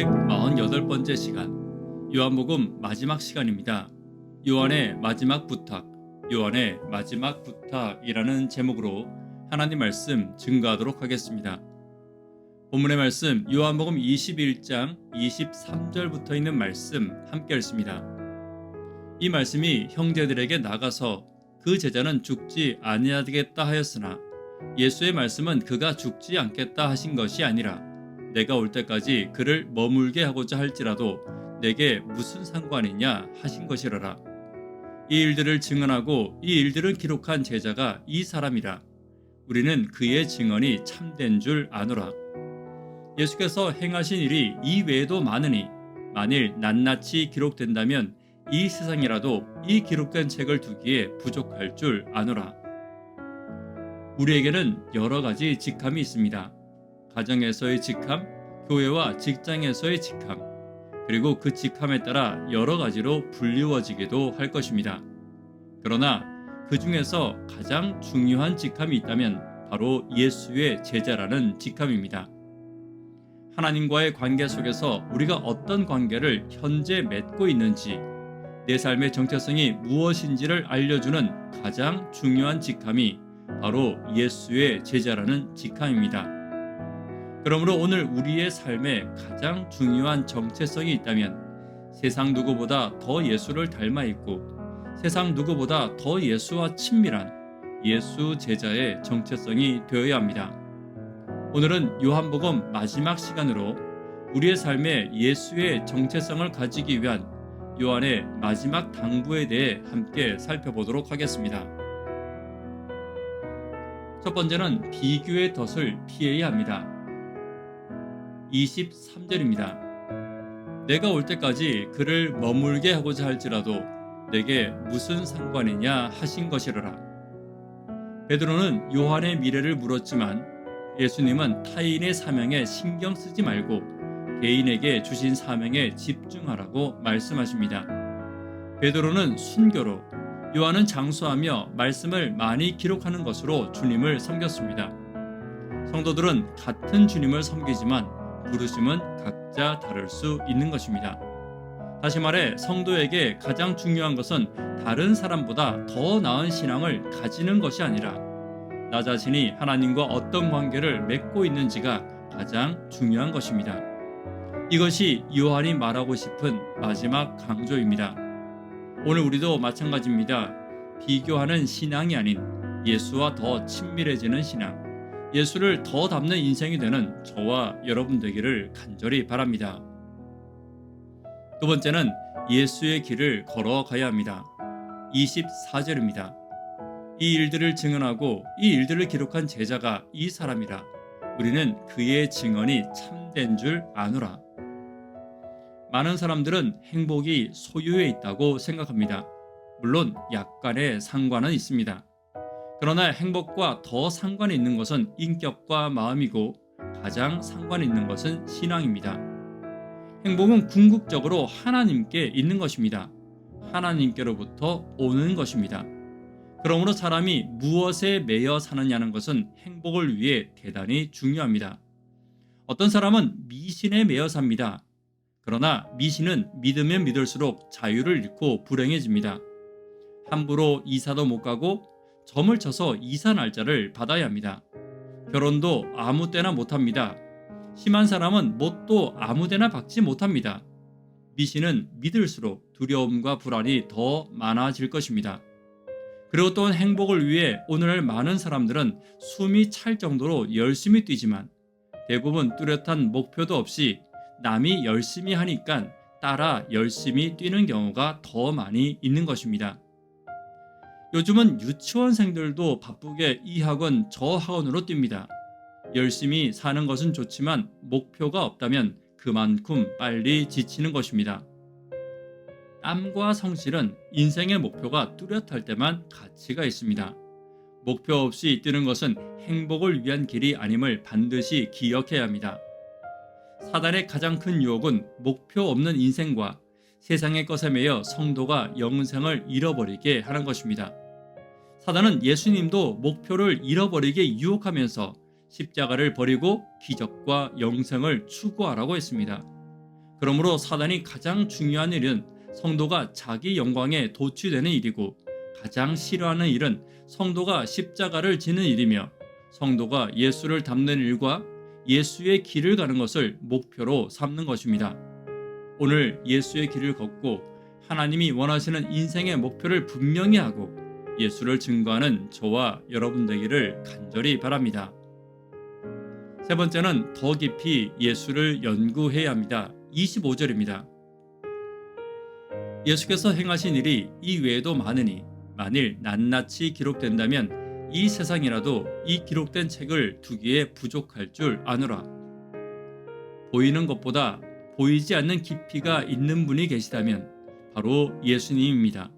248번째 시간, 요한복음 마지막 시간입니다. 요한의 마지막 부탁, 요한의 마지막 부탁이라는 제목으로 하나님 말씀 증거하도록 하겠습니다. 본문의 말씀 요한복음 21장 23절부터 있는 말씀 함께 읽습니다. 이 말씀이 형제들에게 나가서 그 제자는 죽지 아니하겠다 하였으나 예수의 말씀은 그가 죽지 않겠다 하신 것이 아니라 내가 올 때까지 그를 머물게 하고자 할지라도 내게 무슨 상관이냐 하신 것이라라. 이 일들을 증언하고 이 일들을 기록한 제자가 이 사람이라. 우리는 그의 증언이 참된 줄 아노라. 예수께서 행하신 일이 이 외에도 많으니 만일 낱낱이 기록된다면 이 세상이라도 이 기록된 책을 두기에 부족할 줄 아노라. 우리에게는 여러 가지 직함이 있습니다. 가정에서의 직함, 교회와 직장에서의 직함, 그리고 그 직함에 따라 여러 가지로 불리워지기도 할 것입니다. 그러나 그 중에서 가장 중요한 직함이 있다면 바로 예수의 제자라는 직함입니다. 하나님과의 관계 속에서 우리가 어떤 관계를 현재 맺고 있는지, 내 삶의 정체성이 무엇인지를 알려주는 가장 중요한 직함이 바로 예수의 제자라는 직함입니다. 그러므로 오늘 우리의 삶에 가장 중요한 정체성이 있다면 세상 누구보다 더 예수를 닮아 있고 세상 누구보다 더 예수와 친밀한 예수 제자의 정체성이 되어야 합니다. 오늘은 요한복음 마지막 시간으로 우리의 삶에 예수의 정체성을 가지기 위한 요한의 마지막 당부에 대해 함께 살펴보도록 하겠습니다. 첫 번째는 비교의 덫을 피해야 합니다. 23절입니다. 내가 올 때까지 그를 머물게 하고자 할지라도 내게 무슨 상관이냐 하신 것이라라. 베드로는 요한의 미래를 물었지만 예수님은 타인의 사명에 신경 쓰지 말고 개인에게 주신 사명에 집중하라고 말씀하십니다. 베드로는 순교로, 요한은 장수하며 말씀을 많이 기록하는 것으로 주님을 섬겼습니다. 성도들은 같은 주님을 섬기지만 부르심은 각자 다를 수 있는 것입니다. 다시 말해 성도에게 가장 중요한 것은 다른 사람보다 더 나은 신앙을 가지는 것이 아니라 나 자신이 하나님과 어떤 관계를 맺고 있는지가 가장 중요한 것입니다. 이것이 요한이 말하고 싶은 마지막 강조입니다. 오늘 우리도 마찬가지입니다. 비교하는 신앙이 아닌 예수와 더 친밀해지는 신앙, 예수를 더 닮는 인생이 되는 저와 여러분 되기를 간절히 바랍니다. 두 번째는 예수의 길을 걸어가야 합니다. 24절입니다. 이 일들을 증언하고 이 일들을 기록한 제자가 이 사람이라. 우리는 그의 증언이 참된 줄 아노라. 많은 사람들은 행복이 소유에 있다고 생각합니다. 물론 약간의 상관은 있습니다. 그러나 행복과 더 상관이 있는 것은 인격과 마음이고 가장 상관이 있는 것은 신앙입니다. 행복은 궁극적으로 하나님께 있는 것입니다. 하나님께로부터 오는 것입니다. 그러므로 사람이 무엇에 매여 사느냐는 것은 행복을 위해 대단히 중요합니다. 어떤 사람은 미신에 매여 삽니다. 그러나 미신은 믿으면 믿을수록 자유를 잃고 불행해집니다. 함부로 이사도 못 가고 점을 쳐서 이사 날짜를 받아야 합니다. 결혼도 아무 때나 못합니다. 심한 사람은 못도 아무 데나 박지 못합니다. 미신은 믿을수록 두려움과 불안이 더 많아질 것입니다. 그리고 또한 행복을 위해 오늘날 많은 사람들은 숨이 찰 정도로 열심히 뛰지만 대부분 뚜렷한 목표도 없이 남이 열심히 하니까 따라 열심히 뛰는 경우가 더 많이 있는 것입니다. 요즘은 유치원생들도 바쁘게 이 학원 저 학원으로 뜁니다. 열심히 사는 것은 좋지만 목표가 없다면 그만큼 빨리 지치는 것입니다. 땀과 성실은 인생의 목표가 뚜렷할 때만 가치가 있습니다. 목표 없이 뛰는 것은 행복을 위한 길이 아님을 반드시 기억해야 합니다. 사단의 가장 큰 유혹은 목표 없는 인생과 세상의 것에 매여 성도가 영생을 잃어버리게 하는 것입니다. 사단은 예수님도 목표를 잃어버리게 유혹하면서 십자가를 버리고 기적과 영생을 추구하라고 했습니다. 그러므로 사단이 가장 중요한 일은 성도가 자기 영광에 도취되는 일이고, 가장 싫어하는 일은 성도가 십자가를 지는 일이며, 성도가 예수를 닮는 일과 예수의 길을 가는 것을 목표로 삼는 것입니다. 오늘 예수의 길을 걷고 하나님이 원하시는 인생의 목표를 분명히 하고 예수를 증거하는 저와 여러분 되기를 간절히 바랍니다. 세 번째는 더 깊이 예수를 연구해야 합니다. 25절입니다. 예수께서 행하신 일이 이 외에도 많으니 만일 낱낱이 기록된다면 이 세상이라도 이 기록된 책을 두기에 부족할 줄 아노라. 보이는 것보다 보이지 않는 깊이가 있는 분이 계시다면 바로 예수님입니다.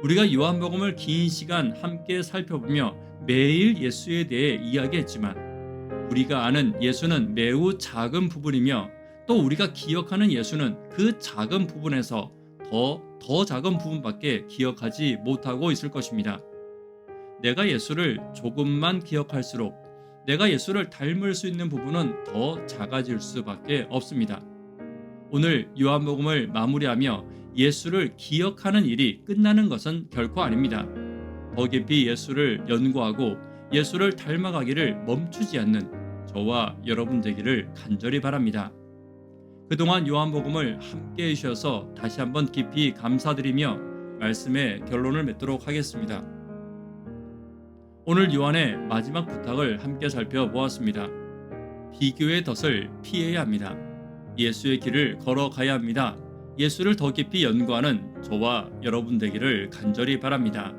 우리가 요한복음을 긴 시간 함께 살펴보며 매일 예수에 대해 이야기했지만, 우리가 아는 예수는 매우 작은 부분이며 또 우리가 기억하는 예수는 그 작은 부분에서 더 작은 부분밖에 기억하지 못하고 있을 것입니다. 내가 예수를 조금만 기억할수록 내가 예수를 닮을 수 있는 부분은 더 작아질 수밖에 없습니다. 오늘 요한복음을 마무리하며 예수를 기억하는 일이 끝나는 것은 결코 아닙니다. 더 깊이 예수를 연구하고 예수를 닮아가기를 멈추지 않는 저와 여러분 되기를 간절히 바랍니다. 그동안 요한복음을 함께 해주셔서 다시 한번 깊이 감사드리며 말씀의 결론을 맺도록 하겠습니다. 오늘 요한의 마지막 부탁을 함께 살펴보았습니다. 비교의 덫을 피해야 합니다. 예수의 길을 걸어가야 합니다. 예수를 더 깊이 연구하는 저와 여러분 되기를 간절히 바랍니다.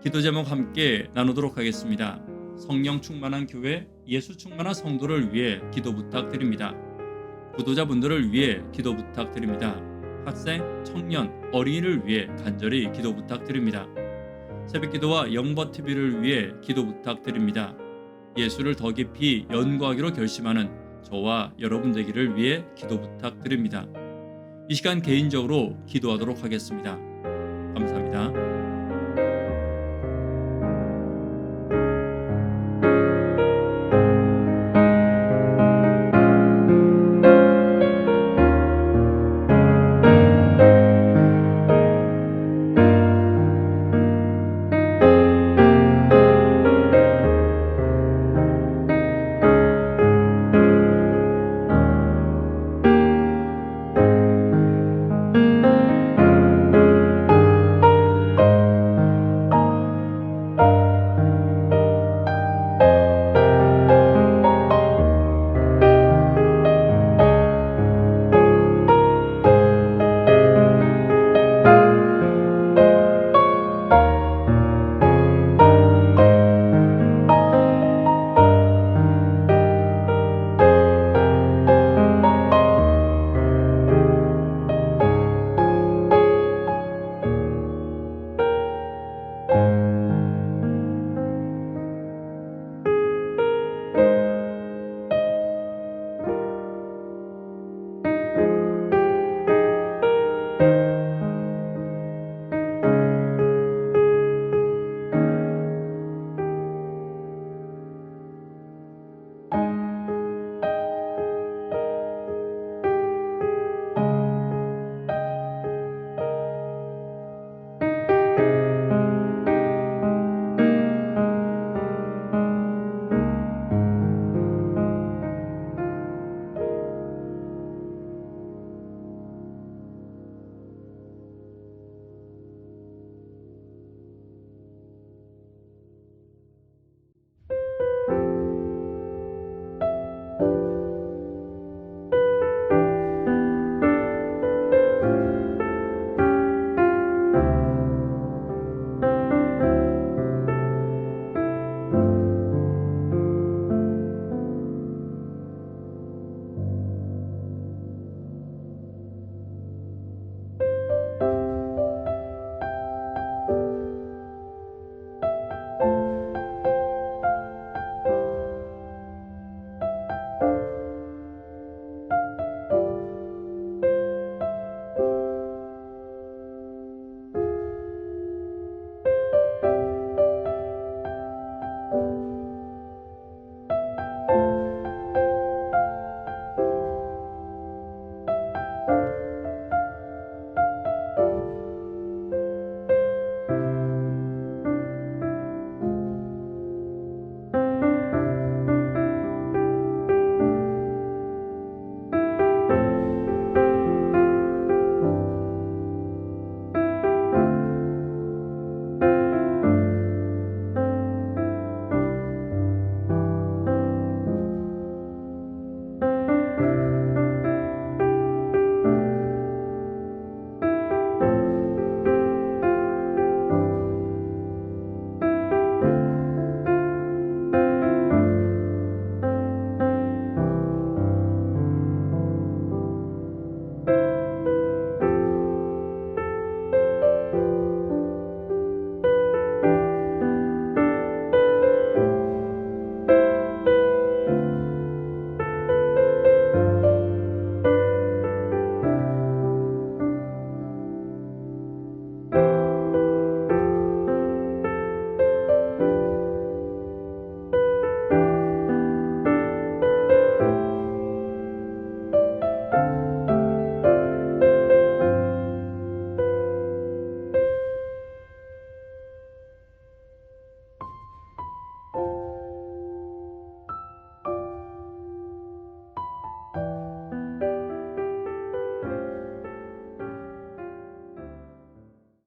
기도 제목 함께 나누도록 하겠습니다. 성령 충만한 교회, 예수 충만한 성도를 위해 기도 부탁드립니다. 구도자분들을 위해 기도 부탁드립니다. 학생, 청년, 어린이를 위해 간절히 기도 부탁드립니다. 새벽기도와 영버TV를 위해 기도 부탁드립니다. 예수를 더 깊이 연구하기로 결심하는 저와 여러분 되기를 위해 기도 부탁드립니다. 이 시간 개인적으로 기도하도록 하겠습니다.